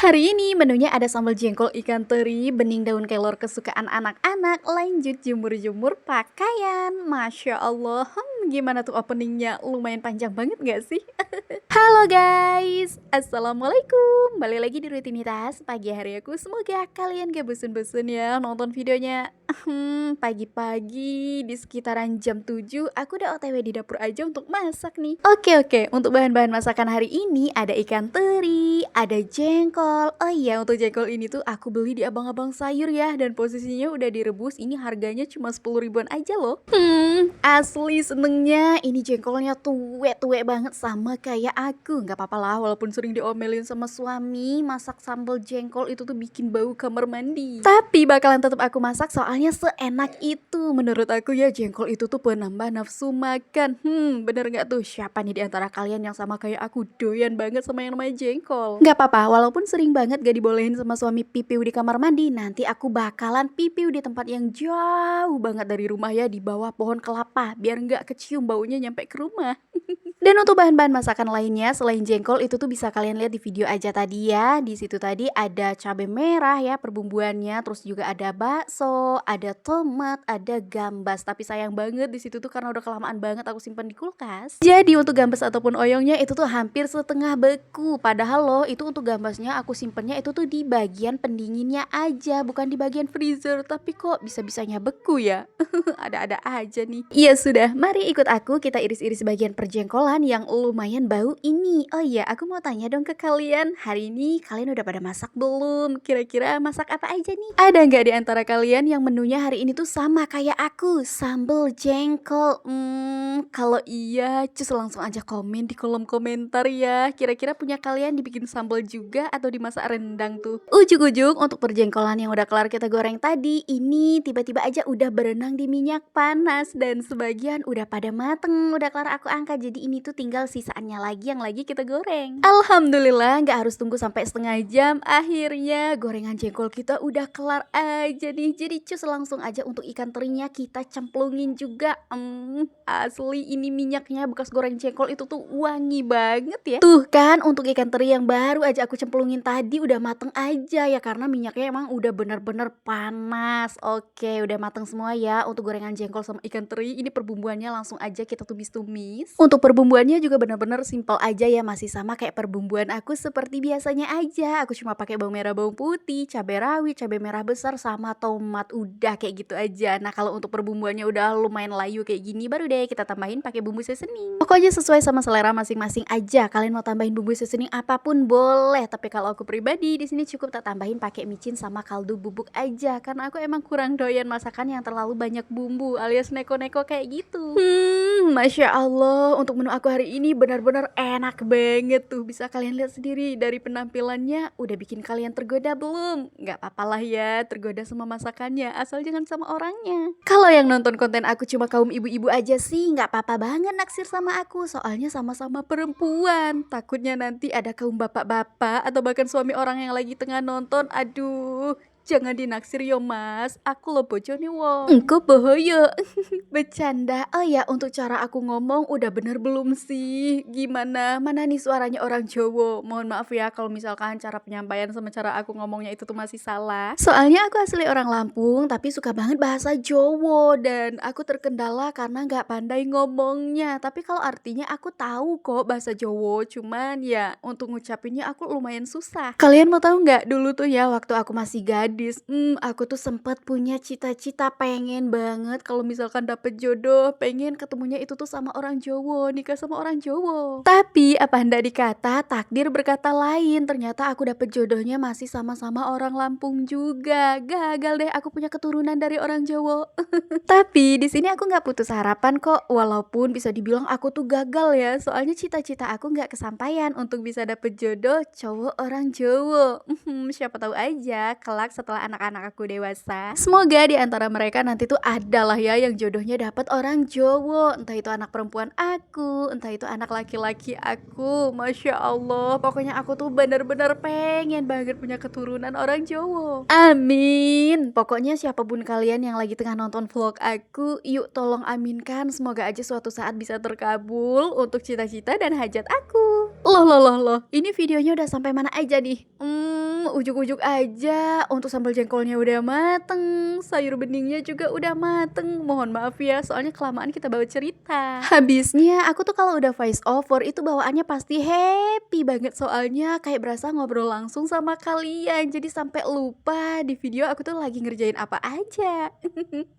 Hari ini menunya ada sambal jengkol ikan teri, bening daun kelor kesukaan anak-anak, lanjut jemur-jemur pakaian. Masya Allah, gimana tuh openingnya? Lumayan panjang banget gak sih? Halo guys, assalamualaikum. Balik lagi di rutinitas pagi hari aku. Semoga kalian gak bosen-bosen ya nonton videonya. Pagi-pagi di sekitaran jam 7 aku udah OTW di dapur aja untuk masak nih. Oke, untuk bahan-bahan masakan hari ini ada ikan teri, ada jengkol. Oh iya, untuk jengkol ini tuh aku beli di abang-abang sayur ya, dan posisinya udah direbus. Ini harganya cuma 10 ribuan aja loh. Asli senengnya ini jengkolnya tuwe banget sama kayak aku. Nggak apa-apa lah, walaupun sering diomelin sama suami, masak sambal jengkol itu tuh bikin bau kamar mandi. Tapi bakalan tetap aku masak soalnya seenak itu. Menurut aku ya, jengkol itu tuh penambah nafsu makan. Bener nggak tuh? Siapa nih di antara kalian yang sama kayak aku doyan banget sama yang namanya jengkol? Nggak apa-apa, walaupun sering banget gak dibolehin sama suami pipiu di kamar mandi, nanti aku bakalan pipiu di tempat yang jauh banget dari rumah ya, di bawah pohon kelapa, biar nggak kecium baunya nyampe ke rumah. Dan untuk bahan-bahan masakan lainnya selain jengkol itu tuh bisa kalian lihat di video aja tadi ya. Di situ tadi ada cabai merah ya perbumbuannya, terus juga ada bakso, ada tomat, ada gambas. Tapi sayang banget di situ tuh karena udah kelamaan banget aku simpan di kulkas. Jadi untuk gambas ataupun oyongnya itu tuh hampir setengah beku. Padahal loh itu untuk gambasnya aku simpennya itu tuh di bagian pendinginnya aja, bukan di bagian freezer. Tapi kok bisa-bisanya beku ya? Ada-ada aja nih. Iya sudah, mari ikut aku kita iris-iris bagian perjengkolan yang lumayan bau ini. Oh iya, aku mau tanya dong ke kalian, hari ini kalian udah pada masak belum? Kira-kira masak apa aja nih? Ada nggak di antara kalian yang menunya hari ini tuh sama kayak aku, sambal jengkol? Kalau iya, cus langsung aja komen di kolom komentar ya. Kira-kira punya kalian dibikin sambal juga atau dimasak rendang tuh? Ujung-ujung untuk perjengkolan yang udah kelar kita goreng tadi, ini tiba-tiba aja udah berenang di minyak panas dan sebagian udah pada mateng, udah kelar aku angkat. Jadi ini tuh tinggal sisaannya lagi yang lagi kita goreng. Alhamdulillah nggak harus tunggu sampai setengah jam. Akhirnya gorengan jengkol kita udah kelar aja nih. Jadi cus langsung aja untuk ikan terinya kita cemplungin juga. Asli ini minyaknya bekas goreng jengkol itu tuh wangi banget ya. Tuh kan untuk ikan teri yang baru aja aku cemplungin tadi udah mateng aja ya, karena minyaknya emang udah bener-bener panas. Oke, udah mateng semua ya untuk gorengan jengkol sama ikan teri. Ini perbumbuannya langsung aja kita tumis-tumis. Untuk perbumbuannya juga bener-bener simple aja ya, masih sama kayak perbumbuan aku seperti biasanya aja. Aku cuma pakai bawang merah, bawang putih, cabai rawit, cabai merah besar sama tomat. Udah kayak gitu aja. Nah, kalau untuk perbumbuannya udah lumayan layu kayak gini, baru deh kita tambahin pakai bumbu seasoning. Pokoknya sesuai sama selera masing-masing aja. Kalian mau tambahin bumbu seasoning apapun boleh, tapi kalau aku pribadi di sini cukup tak tambahin pakai micin sama kaldu bubuk aja, karena aku emang kurang doyan masakan yang terlalu banyak bumbu alias neko-neko kayak gitu. Masya Allah, untuk menu aku hari ini benar-benar enak banget tuh. Bisa kalian lihat sendiri dari penampilannya, udah bikin kalian tergoda belum? Gak apa-apa lah ya tergoda sama masakannya, asal jangan sama orangnya. Kalau yang nonton konten aku cuma kaum ibu-ibu aja sih gak apa-apa banget naksir sama aku, soalnya sama-sama perempuan. Takutnya nanti ada kaum bapak-bapak atau bahkan suami orang yang lagi tengah nonton, aduh, jangan dinaksir yo mas, aku lo bojone wong. Engko bahaya. Bercanda. Oh ya, untuk cara aku ngomong udah bener belum sih? Gimana? Mana nih suaranya orang Jawa? Mohon maaf ya kalau misalkan cara penyampaian sama cara aku ngomongnya itu tuh masih salah. Soalnya aku asli orang Lampung tapi suka banget bahasa Jawa, dan aku terkendala karena nggak pandai ngomongnya. Tapi kalau artinya aku tahu kok bahasa Jawa, cuman ya untuk ngucapinnya aku lumayan susah. Kalian mau tahu nggak, dulu tuh ya waktu aku masih gadis, aku tuh sempat punya cita-cita pengen banget kalau misalkan dapet jodoh, pengen ketemunya itu tuh sama orang Jawa, nikah sama orang Jawa. Tapi apa hendak dikata, takdir berkata lain. Ternyata aku dapet jodohnya masih sama-sama orang Lampung juga. Gagal deh aku punya keturunan dari orang Jawa. Tapi di sini aku nggak putus harapan kok, walaupun bisa dibilang aku tuh gagal ya. Soalnya cita-cita aku nggak kesampaian untuk bisa dapet jodoh cowok orang Jawa. Siapa tahu aja kelak setelah anak-anak aku dewasa, semoga di antara mereka nanti tuh adalah ya yang jodohnya dapat orang Jawa. Entah itu anak perempuan aku, entah itu anak laki-laki aku. Masya Allah, pokoknya aku tuh bener-bener pengen banget punya keturunan orang Jawa. Amin. Pokoknya siapapun kalian yang lagi tengah nonton vlog aku, yuk tolong aminkan, semoga aja suatu saat bisa terkabul untuk cita-cita dan hajat aku. Loh, ini videonya udah sampai mana aja nih? Ujuk-ujuk aja untuk sambal jengkolnya udah mateng, sayur beningnya juga udah mateng. Mohon maaf ya, soalnya kelamaan kita bawa cerita. Habisnya aku tuh kalau udah voice over itu bawaannya pasti happy banget soalnya kayak berasa ngobrol langsung sama kalian. Jadi sampai lupa di video aku tuh lagi ngerjain apa aja.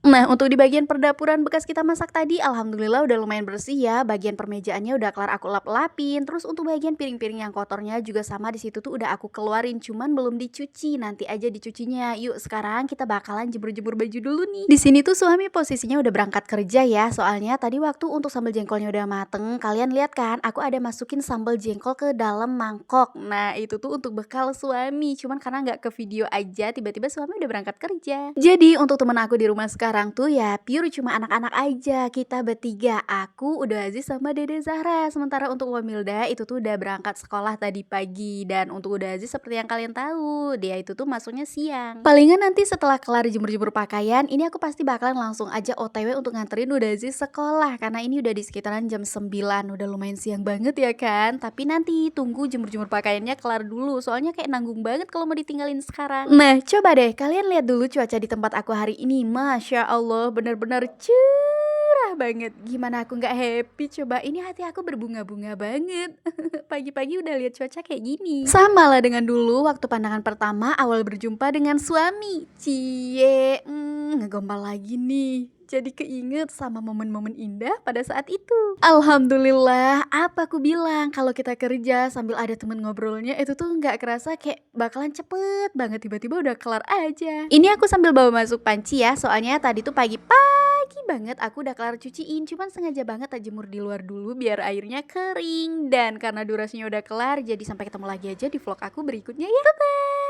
Nah, untuk di bagian perdapuran bekas kita masak tadi, alhamdulillah udah lumayan bersih ya. Bagian permejaannya udah kelar aku lap-lapin. Terus untuk bagian piring-piring yang kotornya juga sama di situ tuh udah aku keluarin, cuman belum dicuci. Nanti aja dicucinya. Yuk, sekarang kita bakalan jemur-jemur baju dulu nih. Di sini tuh suami posisinya udah berangkat kerja ya. Soalnya tadi waktu untuk sambal jengkolnya udah mateng, kalian lihat kan, aku ada masukin sambal jengkol ke dalam mangkok. Nah, itu tuh untuk bekal suami. Cuman karena nggak ke video aja, tiba-tiba suami udah berangkat kerja. Jadi untuk temen aku di rumah sekarang tuh ya pure cuma anak-anak aja. Kita bertiga, aku, Udah Aziz sama Dede Zahra. Sementara untuk Wamilda itu tuh udah berangkat sekolah tadi pagi. Dan untuk Udah Aziz seperti yang kalian tahu, dia itu tuh masuknya siang. Palingan nanti setelah kelar jemur-jemur pakaian, ini aku pasti bakalan langsung aja OTW untuk nganterin Udah Aziz sekolah. Karena ini udah di sekitaran jam 9, udah lumayan siang banget ya kan. Tapi nanti tunggu jemur-jemur pakaiannya kelar dulu, soalnya kayak nanggung banget kalau mau ditinggalin sekarang. Nah, coba deh kalian lihat dulu cuaca di tempat aku hari ini. Masya Allah, bener-bener cerah banget. Gimana aku nggak happy coba? Ini hati aku berbunga-bunga banget. Pagi-pagi udah lihat cuaca kayak gini. Sama lah dengan dulu waktu pandangan pertama awal berjumpa dengan suami. Cie, ngegombal lagi nih. Jadi keinget sama momen-momen indah pada saat itu. Alhamdulillah, apa aku bilang, kalau kita kerja sambil ada temen ngobrolnya itu tuh nggak kerasa kayak bakalan cepet banget, tiba-tiba udah kelar aja. Ini aku sambil bawa masuk panci ya, soalnya tadi tuh pagi banget aku udah kelar cuciin, cuman sengaja banget tak jemur di luar dulu biar airnya kering. Dan karena durasinya udah kelar, jadi sampai ketemu lagi aja di vlog aku berikutnya ya. Bye-bye.